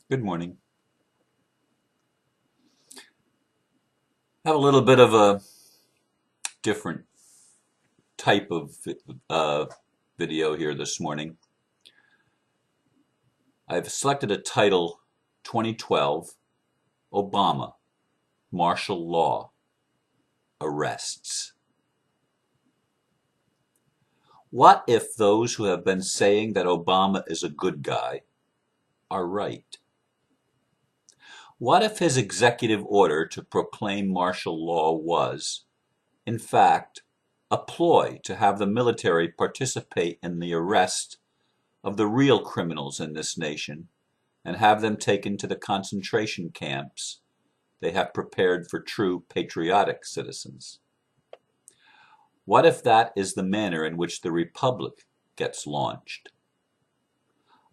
Good morning. I have a little bit of a different type of uh, video here this morning. I've selected a title 2012 Obama Martial Law Arrests. What if those who have been saying that Obama is a good guy are right? What if his executive order to proclaim martial law was, in fact, a ploy to have the military participate in the arrest of the real criminals in this nation and have them taken to the concentration camps they have prepared for true patriotic citizens? What if that is the manner in which the Republic gets launched?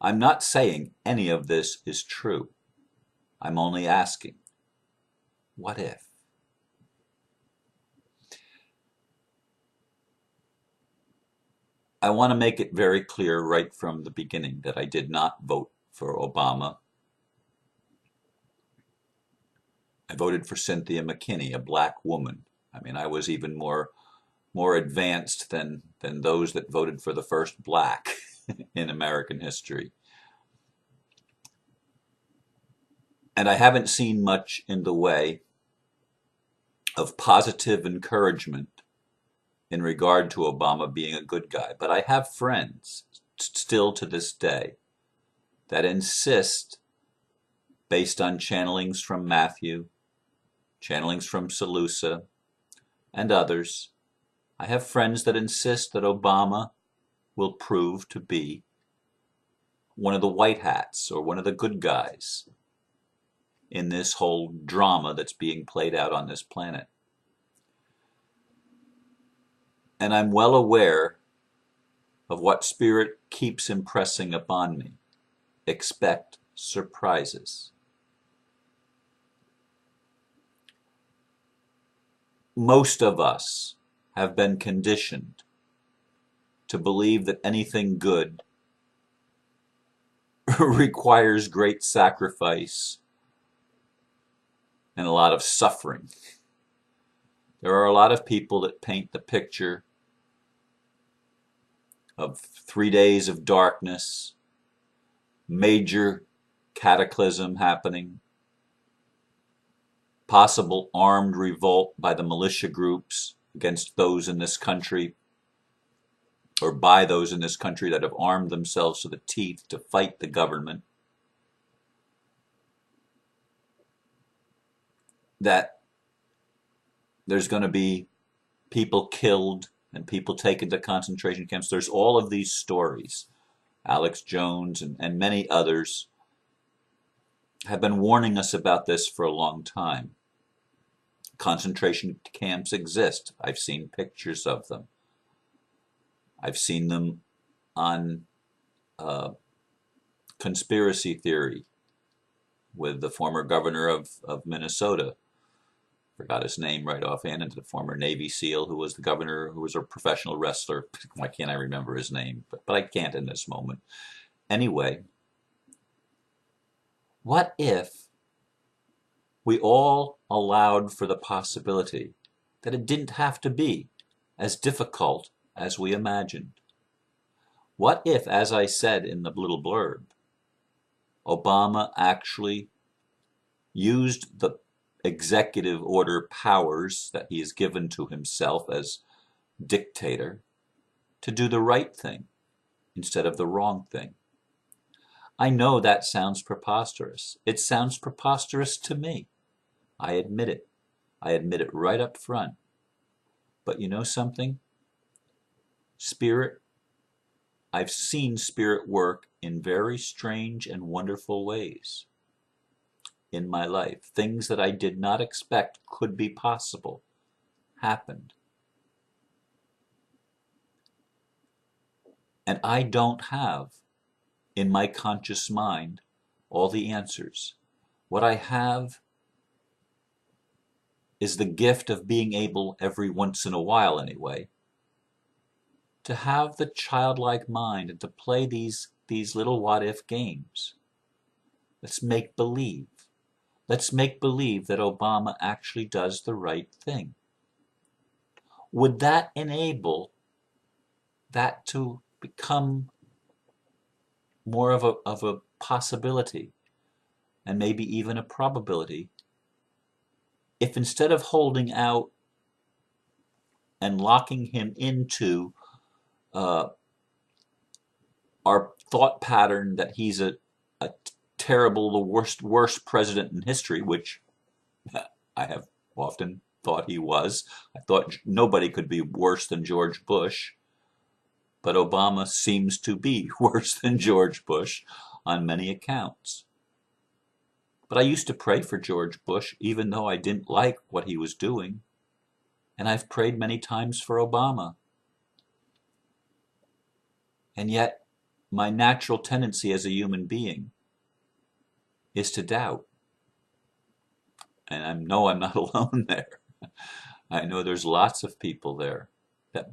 I'm not saying any of this is true. I'm only asking, what if? I want to make it very clear right from the beginning that I did not vote for Obama. I voted for Cynthia McKinney, a black woman. I mean, I was even more advanced than those that voted for the first black in American history. And I haven't seen much in the way of positive encouragement in regard to Obama being a good guy. But I have friends still to this day that insist, based on channelings from Matthew, channelings from Salusa, and others, I have friends that insist that Obama will prove to be one of the white hats or one of the good guys in this whole drama that's being played out on this planet. And I'm well aware of what Spirit keeps impressing upon me. Expect surprises. Most of us have been conditioned to believe that anything good requires great sacrifice and a lot of suffering. There are a lot of people that paint the picture of 3 days of darkness, major cataclysm happening, possible armed revolt by the militia groups against those in this country, or by those in this country that have armed themselves to the teeth to fight the government, that there's going to be people killed and people taken to concentration camps. There's all of these stories. Alex Jones and many others have been warning us about this for a long time. Concentration camps exist. I've seen pictures of them. I've seen them on conspiracy theory with the former governor of Minnesota. Forgot his name right offhand, and the former Navy SEAL who was the governor, who was a professional wrestler. Why can't I remember his name? But I can't in this moment. Anyway, what if we all allowed for the possibility that it didn't have to be as difficult as we imagined? What if, as I said in the little blurb, Obama actually used the executive order powers that he has given to himself as dictator to do the right thing instead of the wrong thing? I know that sounds preposterous. It sounds preposterous to me. I admit it. I admit it right up front. But you know something? Spirit, I've seen Spirit work in very strange and wonderful ways in my life. Things that I did not expect could be possible happened. And I don't have, in my conscious mind, all the answers. What I have is the gift of being able, every once in a while anyway, to have the childlike mind and to play these little what-if games. Let's make believe. Let's make believe that Obama actually does the right thing. Would that enable that to become more of a possibility, and maybe even a probability, if instead of holding out and locking him into uh, our thought pattern that he's a terrible, the worst president in history, which I have often thought he was. I thought nobody could be worse than George Bush, but Obama seems to be worse than George Bush on many accounts. But I used to pray for George Bush, even though I didn't like what he was doing. And I've prayed many times for Obama. And yet, my natural tendency as a human being is to doubt. And I know I'm not alone there. I know there's lots of people there that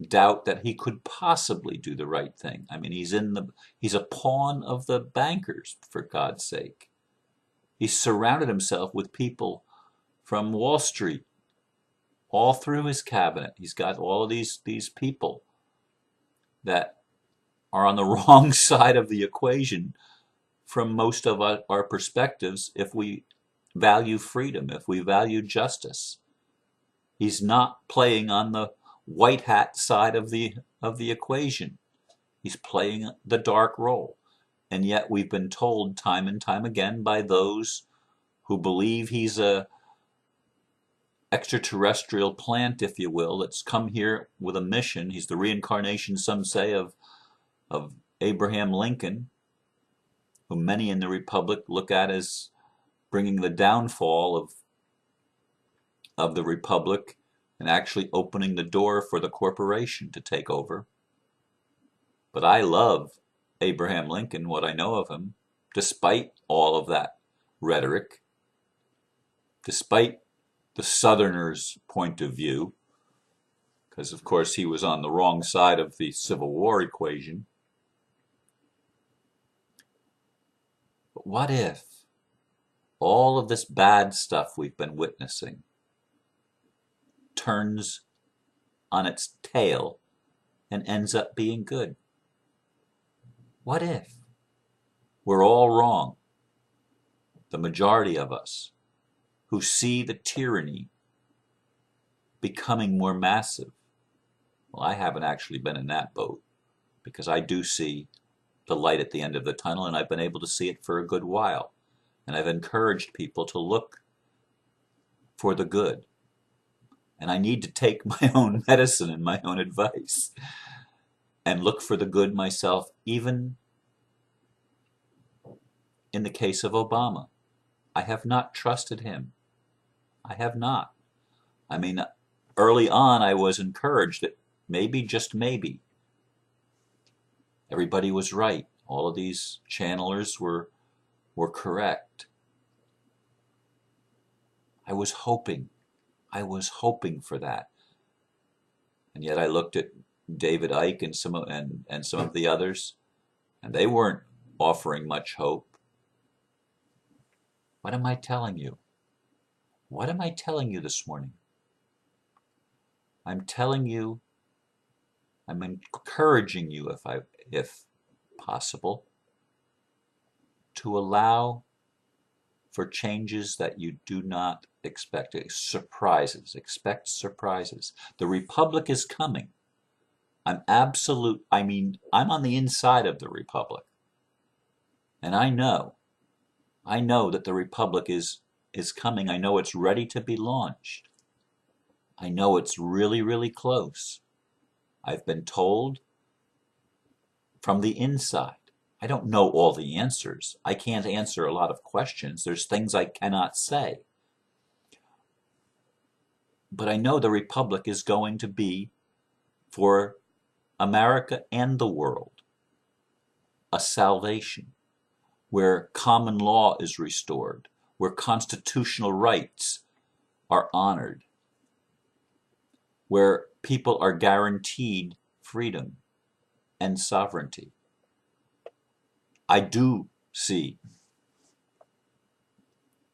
doubt that he could possibly do the right thing. I mean, he's a pawn of the bankers, for God's sake. He's surrounded himself with people from Wall Street all through his cabinet. He's got all of these people that are on the wrong side of the equation from most of our perspectives if we value freedom, if we value justice. He's not playing on the white hat side of the equation. He's playing the dark role. And yet we've been told time and time again by those who believe he's a extraterrestrial plant, if you will, that's come here with a mission. He's the reincarnation, some say, of Abraham Lincoln, who many in the Republic look at as bringing the downfall of the Republic and actually opening the door for the corporation to take over. But I love Abraham Lincoln, what I know of him, despite all of that rhetoric, despite the Southerners' point of view, because of course he was on the wrong side of the Civil War equation. But what if all of this bad stuff we've been witnessing turns on its tail and ends up being good? What if we're all wrong, the majority of us, who see the tyranny becoming more massive? Well, I haven't actually been in that boat, because I do see the light at the end of the tunnel, and I've been able to see it for a good while. And I've encouraged people to look for the good. And I need to take my own medicine and my own advice and look for the good myself, even in the case of Obama. I have not trusted him. I have not. I mean, early on I was encouraged that maybe, just maybe, everybody was right. All of these channelers were correct. I was hoping for that. And yet I looked at David Icke and some of the others, and they weren't offering much hope. What am I telling you? What am I telling you this morning? I'm telling you, I'm encouraging you, if possible, to allow for changes that you do not expect. Surprises. Expect surprises. The Republic is coming. I'm on the inside of the Republic. And I know that the Republic is coming. I know it's ready to be launched. I know it's really, really close. I've been told from the inside. I don't know all the answers. I can't answer a lot of questions. There's things I cannot say. But I know the Republic is going to be, for America and the world, a salvation, where common law is restored, where constitutional rights are honored, where people are guaranteed freedom and sovereignty. I do see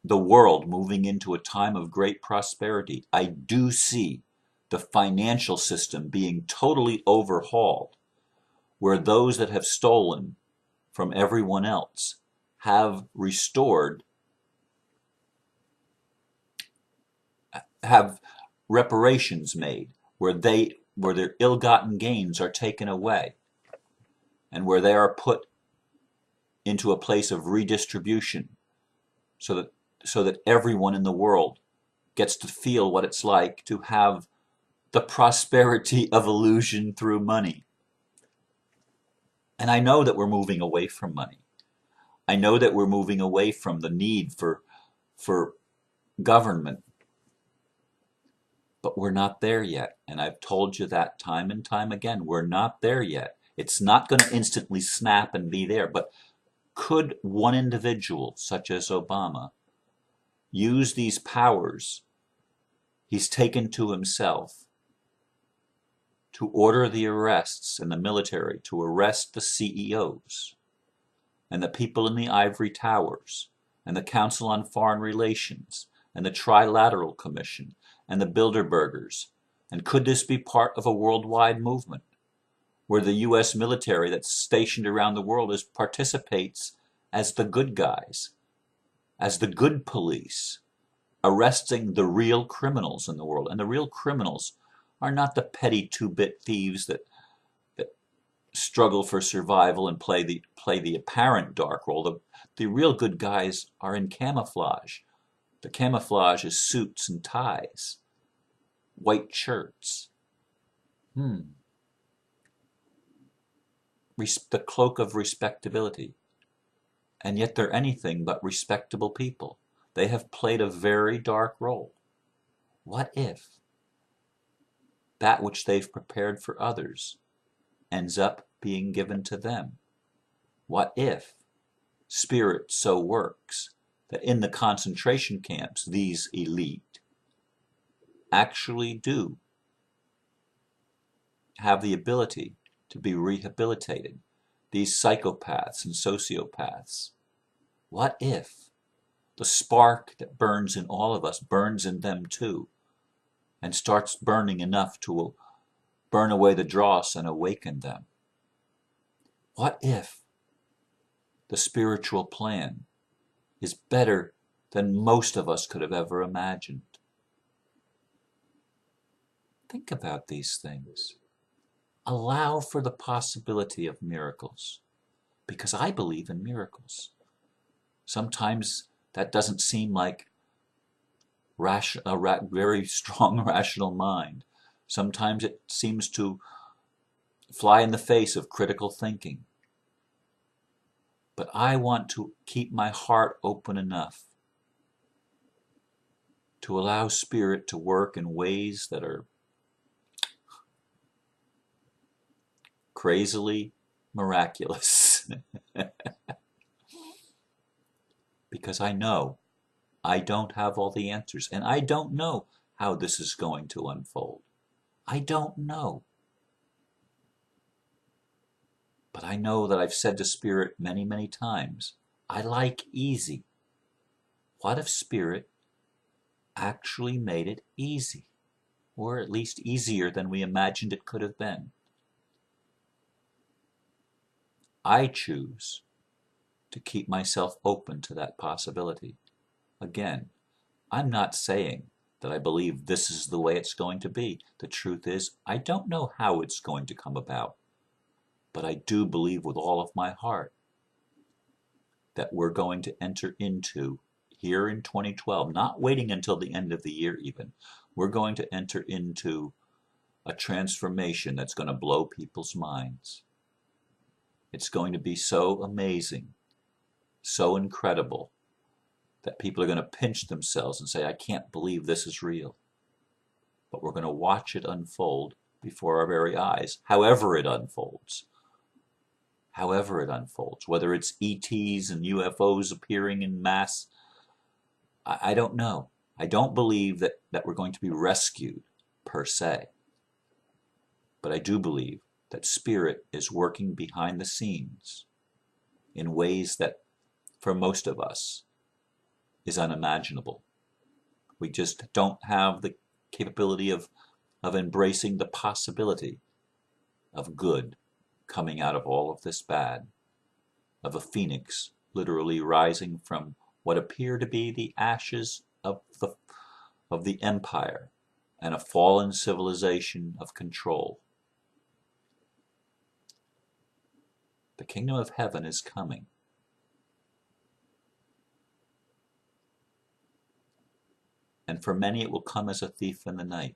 the world moving into a time of great prosperity. I do see the financial system being totally overhauled, where those that have stolen from everyone else have restored, have reparations made, where their ill-gotten gains are taken away, and where they are put into a place of redistribution, so that everyone in the world gets to feel what it's like to have the prosperity of illusion through money. And I know that we're moving away from money. I know that we're moving away from the need for government, but we're not there yet. And I've told you that time and time again. We're not there yet. It's not going to instantly snap and be there. But could one individual, such as Obama, use these powers he's taken to himself to order the arrests in the military, to arrest the CEOs and the people in the ivory towers and the Council on Foreign Relations and the Trilateral Commission and the Bilderbergers? And could this be part of a worldwide movement where the U.S. military that's stationed around the world participates as the good guys, as the good police, arresting the real criminals in the world? And the real criminals are not the petty two-bit thieves that struggle for survival and play the apparent dark role. The real good guys are in camouflage. The camouflage is suits and ties, white shirts. The cloak of respectability. And yet they're anything but respectable people. They have played a very dark role. What if that which they've prepared for others ends up being given to them? What if spirit so works that in the concentration camps, these elite actually do have the ability to be rehabilitated, these psychopaths and sociopaths? What if the spark that burns in all of us burns in them too, and starts burning enough to burn away the dross and awaken them? What if the spiritual plan is better than most of us could have ever imagined? Think about these things. Allow for the possibility of miracles, because I believe in miracles. Sometimes that doesn't seem like a very strong rational mind. Sometimes it seems to fly in the face of critical thinking. But I want to keep my heart open enough to allow Spirit to work in ways that are crazily miraculous. Because I know I don't have all the answers, and I don't know how this is going to unfold. I don't know. But I know that I've said to Spirit many, many times, I like easy. What if Spirit actually made it easy? Or at least easier than we imagined it could have been? I choose to keep myself open to that possibility. Again, I'm not saying that I believe this is the way it's going to be. The truth is, I don't know how it's going to come about. But I do believe with all of my heart that we're going to enter into, here in 2012, not waiting until the end of the year even, we're going to enter into a transformation that's going to blow people's minds. It's going to be so amazing, so incredible, that people are going to pinch themselves and say, I can't believe this is real. But we're going to watch it unfold before our very eyes, however it unfolds. However it unfolds, whether it's ETs and UFOs appearing in mass, I don't know. I don't believe that we're going to be rescued, per se. But I do believe that Spirit is working behind the scenes in ways that for most of us, is unimaginable. We just don't have the capability of embracing the possibility of good coming out of all of this bad, of a phoenix literally rising from what appear to be the ashes of the empire and a fallen civilization of control. The kingdom of heaven is coming. And for many it will come as a thief in the night.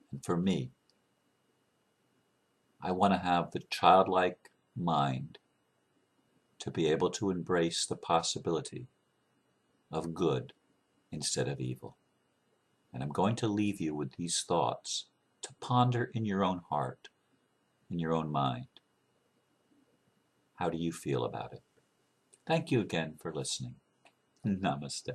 And for me, I want to have the childlike mind to be able to embrace the possibility of good instead of evil. And I'm going to leave you with these thoughts to ponder in your own heart, in your own mind. How do you feel about it? Thank you again for listening. Namaste.